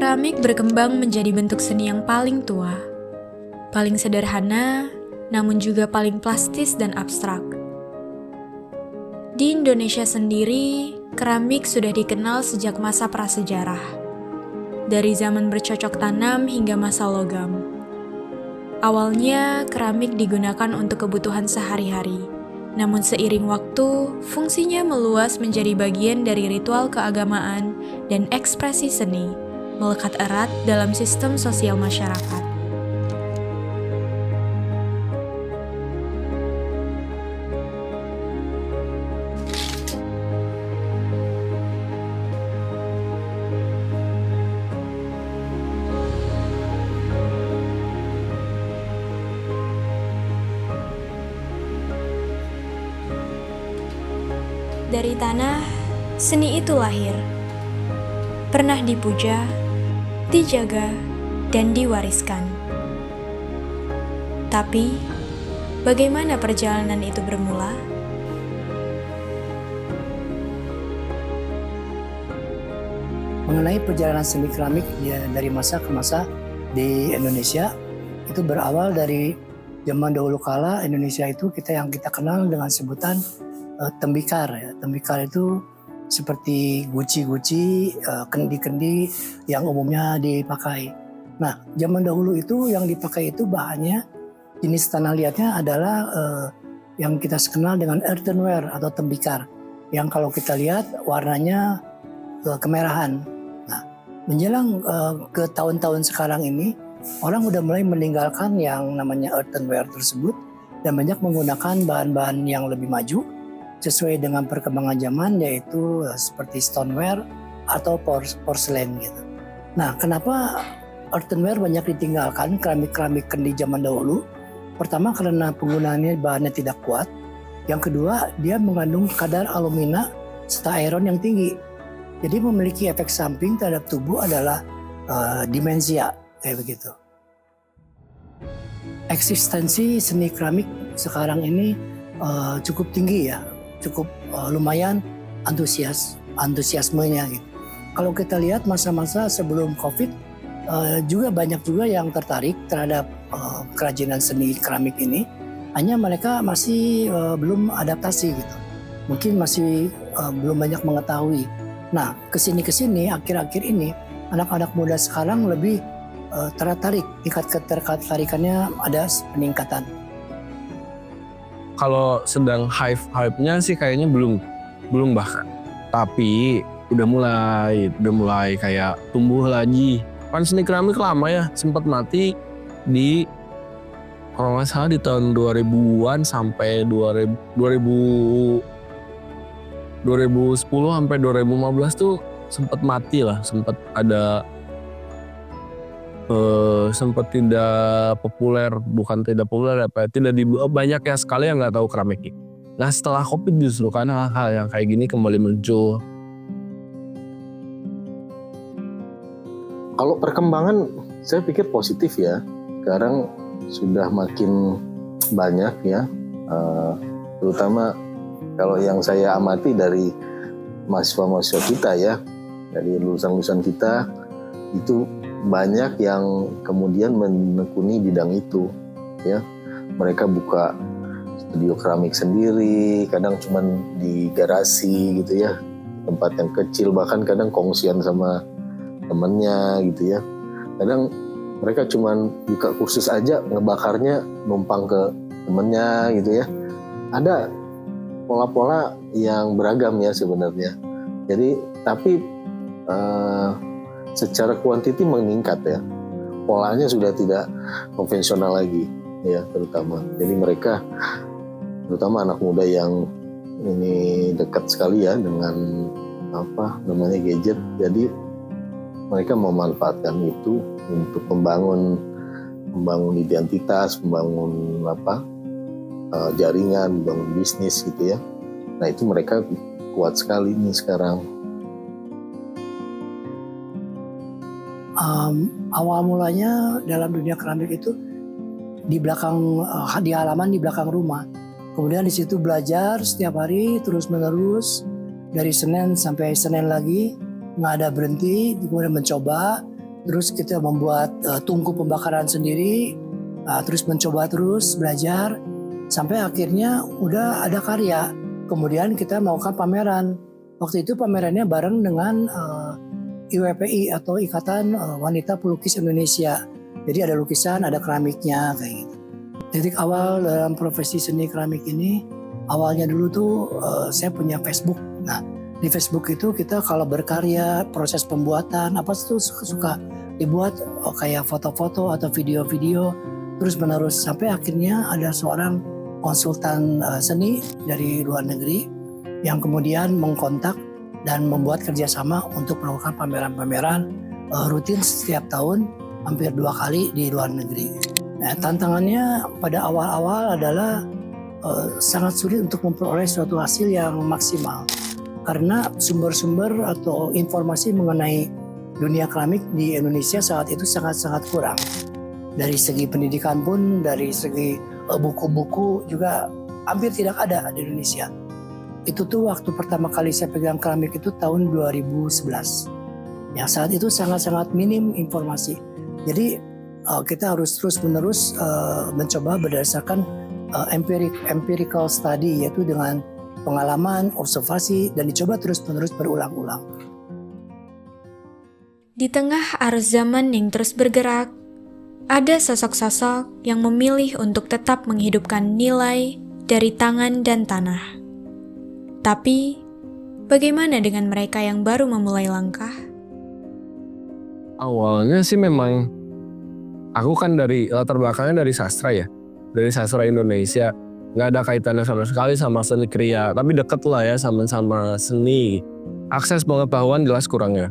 Keramik berkembang menjadi bentuk seni yang paling tua, paling sederhana, namun juga paling plastis dan abstrak. Di Indonesia sendiri, keramik sudah dikenal sejak masa prasejarah, dari zaman bercocok tanam hingga masa logam. Awalnya, keramik digunakan untuk kebutuhan sehari-hari, namun seiring waktu, fungsinya meluas menjadi bagian dari ritual keagamaan dan ekspresi seni, melekat erat dalam sistem sosial masyarakat. Dari tanah, seni itu lahir. Pernah dipuja, dijaga, dan diwariskan. Tapi, bagaimana perjalanan itu bermula? Mengenai perjalanan seni keramik dari masa ke masa di Indonesia, itu berawal dari zaman dahulu kala. Indonesia itu yang kita kenal dengan sebutan tembikar. Ya. Tembikar itu seperti guci-guci, kendi-kendi yang umumnya dipakai. Nah, zaman dahulu itu yang dipakai itu bahannya, jenis tanah liatnya adalah yang kita kenal dengan earthenware atau tembikar. Yang kalau kita lihat warnanya kemerahan. Nah, menjelang ke tahun-tahun sekarang ini, orang udah mulai meninggalkan yang namanya earthenware tersebut dan banyak menggunakan bahan-bahan yang lebih maju sesuai dengan perkembangan zaman, yaitu seperti stoneware atau porselen gitu. Nah, kenapa earthenware banyak ditinggalkan keramik-keramik kendi zaman dahulu? Pertama, karena penggunaannya bahannya tidak kuat. Yang kedua, dia mengandung kadar alumina serta iron yang tinggi. Jadi memiliki efek samping terhadap tubuh adalah demensia, kayak begitu. Eksistensi seni keramik sekarang ini cukup tinggi ya. Cukup lumayan antusiasmenya gitu. Kalau kita lihat masa-masa sebelum COVID juga banyak juga yang tertarik terhadap kerajinan seni keramik ini. Hanya mereka masih belum adaptasi gitu. Mungkin masih belum banyak mengetahui. Nah, kesini akhir-akhir ini anak-anak muda sekarang lebih tertarik, tingkat ketertarikannya ada peningkatan. Kalau sedang hype-nya sih kayaknya belum bahkan. Tapi udah mulai kayak tumbuh lagi. Kan seni keramik lama ya, sempat mati di kalau nggak salah di tahun 2000-an sampai 2010 sampai 2015 tuh sempat mati lah, sempat ada sempat tidak populer, banyak ya sekali yang nggak tahu keramik. Nah, setelah COVID justru kan hal-hal yang kayak gini kembali muncul. Kalau perkembangan saya pikir positif ya. Sekarang sudah makin banyak ya, terutama kalau yang saya amati dari mahasiswa-mahasiswa kita ya, dari lulusan-lulusan kita itu banyak yang kemudian menekuni bidang itu ya. Mereka buka studio keramik sendiri, kadang cuman di garasi gitu ya, tempat yang kecil, bahkan kadang kongsian sama temennya gitu ya. Kadang mereka cuman buka kursus aja, ngebakarnya numpang ke temennya gitu ya. Ada pola-pola yang beragam ya sebenarnya. Jadi tapi secara kuantiti meningkat ya. Polanya sudah tidak konvensional lagi ya, terutama. Jadi mereka, terutama anak muda yang ini dekat sekali ya dengan gadget. Jadi mereka memanfaatkan itu untuk membangun identitas, membangun jaringan, membangun bisnis gitu ya. Nah, itu mereka kuat sekali nih sekarang. Awal mulanya dalam dunia keramik itu di halaman di belakang rumah. Kemudian di situ belajar setiap hari terus menerus dari Senin sampai Senin lagi, nggak ada berhenti. Kemudian mencoba terus kita membuat tungku pembakaran sendiri, terus mencoba terus belajar sampai akhirnya udah ada karya. Kemudian kita melakukan pameran. Waktu itu pamerannya bareng dengan IWPI atau Ikatan Wanita Pelukis Indonesia. Jadi ada lukisan, ada keramiknya kayak gitu. Titik awal dalam profesi seni keramik ini, awalnya dulu tuh saya punya Facebook. Nah, di Facebook itu kita kalau berkarya, proses pembuatan apa tuh suka dibuat kayak foto-foto atau video-video terus menerus sampai akhirnya ada seorang konsultan seni dari luar negeri yang kemudian mengkontak dan membuat kerjasama untuk melakukan pameran-pameran rutin setiap tahun hampir 2 kali di luar negeri. Nah, tantangannya pada awal-awal adalah sangat sulit untuk memperoleh suatu hasil yang maksimal karena sumber-sumber atau informasi mengenai dunia keramik di Indonesia saat itu sangat-sangat kurang. Dari segi pendidikan pun, dari segi buku-buku juga hampir tidak ada di Indonesia. Itu tuh waktu pertama kali saya pegang keramik itu tahun 2011. Ya saat itu sangat-sangat minim informasi. Jadi kita harus terus-menerus mencoba berdasarkan empirical study, yaitu dengan pengalaman, observasi, dan dicoba terus-menerus berulang-ulang. Di tengah arus zaman yang terus bergerak, ada sosok-sosok yang memilih untuk tetap menghidupkan nilai dari tangan dan tanah. Tapi, bagaimana dengan mereka yang baru memulai langkah? Awalnya sih memang, aku kan dari latar belakangnya dari sastra ya. Dari sastra Indonesia. Nggak ada kaitannya sama sekali sama seni kriya. Tapi deket lah ya sama seni. Akses pengetahuan jelas kurang ya.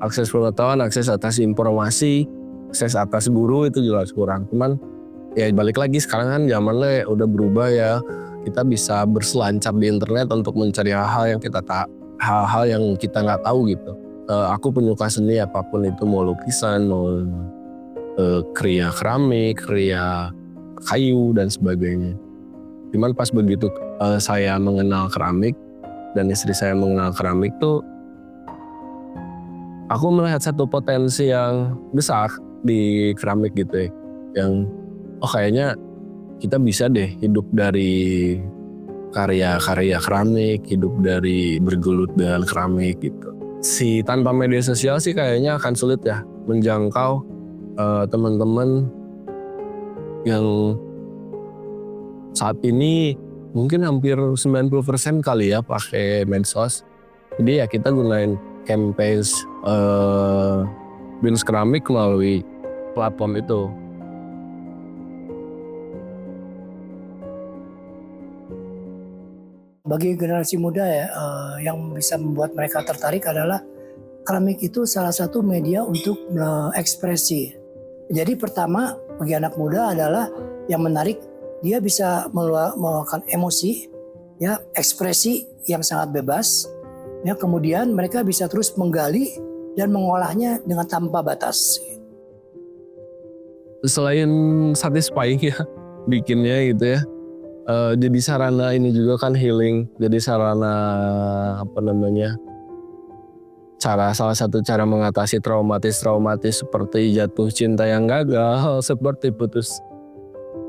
Akses pengetahuan, akses atas informasi, akses atas guru itu jelas kurang. Cuman ya balik lagi sekarang kan zamannya udah berubah ya. Kita bisa berselancar di internet untuk mencari hal-hal yang kita nggak tahu gitu. Aku penyuka seni apapun itu, mau lukisan, mau kriya keramik, kriya kayu dan sebagainya. Cuman pas begitu saya mengenal keramik dan istri saya mengenal keramik tuh, aku melihat satu potensi yang besar di keramik gitu ya. Yang kayaknya kita bisa deh hidup dari karya-karya keramik, hidup dari bergelut dengan keramik gitu. Tanpa media sosial sih kayaknya akan sulit ya menjangkau teman-teman yang saat ini mungkin hampir 90% kali ya pakai medsos. Jadi ya kita gunain campaign Bins Keramik melalui platform itu. Bagi generasi muda ya, yang bisa membuat mereka tertarik adalah keramik itu salah satu media untuk ekspresi. Jadi pertama bagi anak muda adalah yang menarik, dia bisa meluapkan emosi, ya ekspresi yang sangat bebas. Ya kemudian mereka bisa terus menggali dan mengolahnya dengan tanpa batas. Selain satisfying ya bikinnya gitu ya. Jadi sarana ini juga kan healing, jadi sarana salah satu cara mengatasi traumatis seperti jatuh cinta yang gagal, seperti putus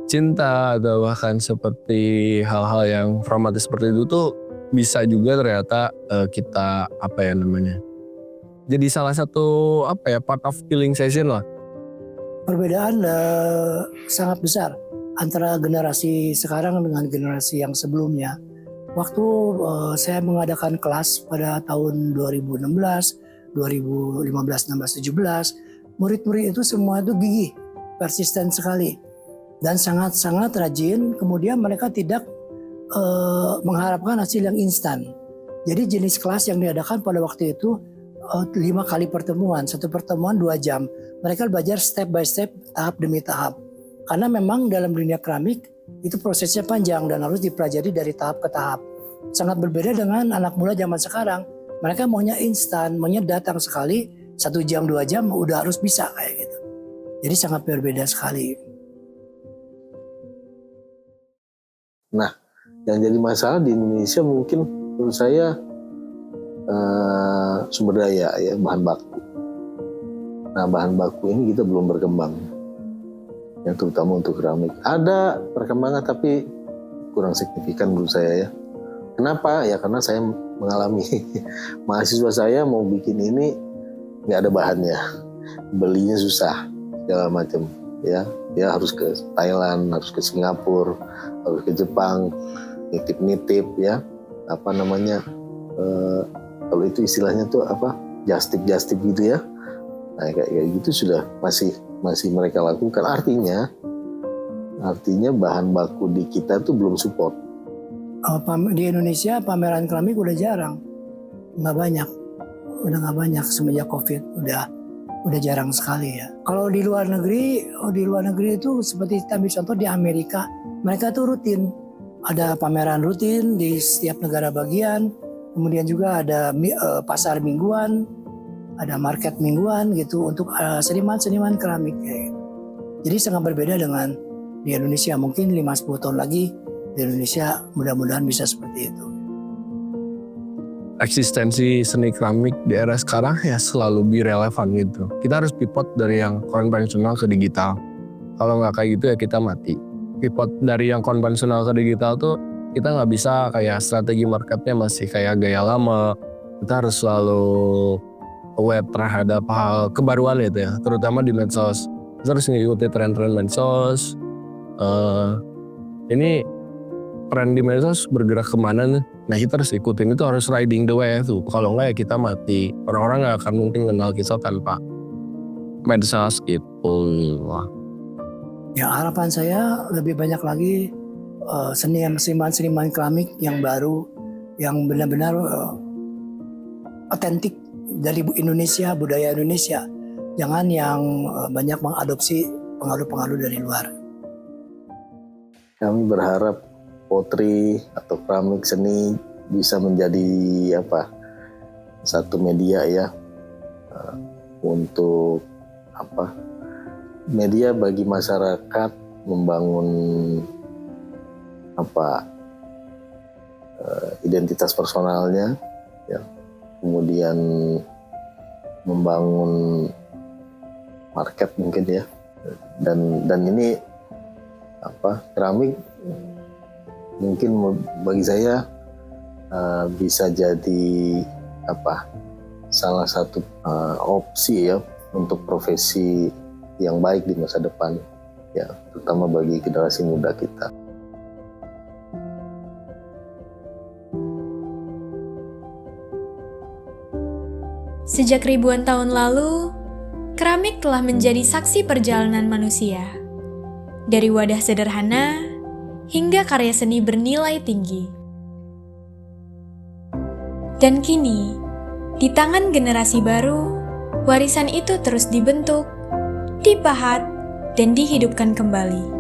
cinta, atau bahkan seperti hal-hal yang traumatis seperti itu tuh bisa juga ternyata kita jadi salah satu part of healing session lah. Perbedaan sangat besar antara generasi sekarang dengan generasi yang sebelumnya. Waktu saya mengadakan kelas pada tahun 2016, 2015, 16, 17, murid-murid itu semua itu gigih, persisten sekali, dan sangat-sangat rajin. Kemudian mereka tidak mengharapkan hasil yang instan. Jadi jenis kelas yang diadakan pada waktu itu 5 kali pertemuan, satu pertemuan 2 jam. Mereka belajar step by step, tahap demi tahap. Karena memang dalam dunia keramik itu prosesnya panjang dan harus dipelajari dari tahap ke tahap. Sangat berbeda dengan anak muda zaman sekarang. Mereka maunya instan, maunya datang sekali 1 jam 2 jam udah harus bisa kayak gitu. Jadi sangat berbeda sekali. Nah, yang jadi masalah di Indonesia mungkin menurut saya sumber daya ya, bahan baku. Nah, bahan baku ini kita belum berkembang, yang terutama untuk keramik. Ada perkembangan tapi kurang signifikan menurut saya ya. Kenapa? Ya karena saya mengalami mahasiswa saya mau bikin ini nggak ada bahannya, belinya susah segala macam ya. Ya harus ke Thailand, harus ke Singapura, harus ke Jepang, nitip-nitip ya. Apa namanya? Kalau itu istilahnya tuh apa? Just tip gitu ya. Nah, kayak gitu sudah masih mereka lakukan. Artinya bahan baku di kita tuh belum support. Di Indonesia pameran keramik udah jarang, nggak banyak semenjak COVID, udah jarang sekali ya. Kalau di luar negeri itu seperti kita ambil contoh di Amerika, mereka tuh rutin ada pameran rutin di setiap negara bagian, kemudian juga ada pasar mingguan, ada market mingguan gitu untuk seniman-seniman keramik kayak gitu. Jadi sangat berbeda dengan di Indonesia. Mungkin 5-10 tahun lagi di Indonesia mudah-mudahan bisa seperti itu. Eksistensi seni keramik di era sekarang ya selalu lebih relevan gitu. Kita harus pivot dari yang konvensional ke digital. Kalau nggak kayak gitu ya kita mati. Pivot dari yang konvensional ke digital tuh kita nggak bisa kayak strategi marketnya masih kayak gaya lama. Kita harus selalu aware terhadap hal kebaruan itu ya, terutama di medsos. Kita harus mengikuti tren-tren medsos. Ini tren di medsos bergerak kemana nih? Nah kita harus ikutin, itu harus riding the wave tuh. Kalau enggak ya kita mati. Orang-orang nggak akan mungkin kenal kita tanpa medsos gitu. Ya harapan saya lebih banyak lagi seniman keramik yang baru, yang benar-benar otentik dari Indonesia, budaya Indonesia. Jangan yang banyak mengadopsi pengaruh-pengaruh dari luar. Kami berharap potri atau keramik seni bisa menjadi satu media ya untuk media bagi masyarakat membangun identitas personalnya ya, kemudian membangun market mungkin ya, dan ini keramik mungkin bagi saya bisa jadi salah satu opsi ya untuk profesi yang baik di masa depan ya, terutama bagi generasi muda kita. Sejak ribuan tahun lalu, keramik telah menjadi saksi perjalanan manusia. Dari wadah sederhana hingga karya seni bernilai tinggi. Dan kini, di tangan generasi baru, warisan itu terus dibentuk, dipahat, dan dihidupkan kembali.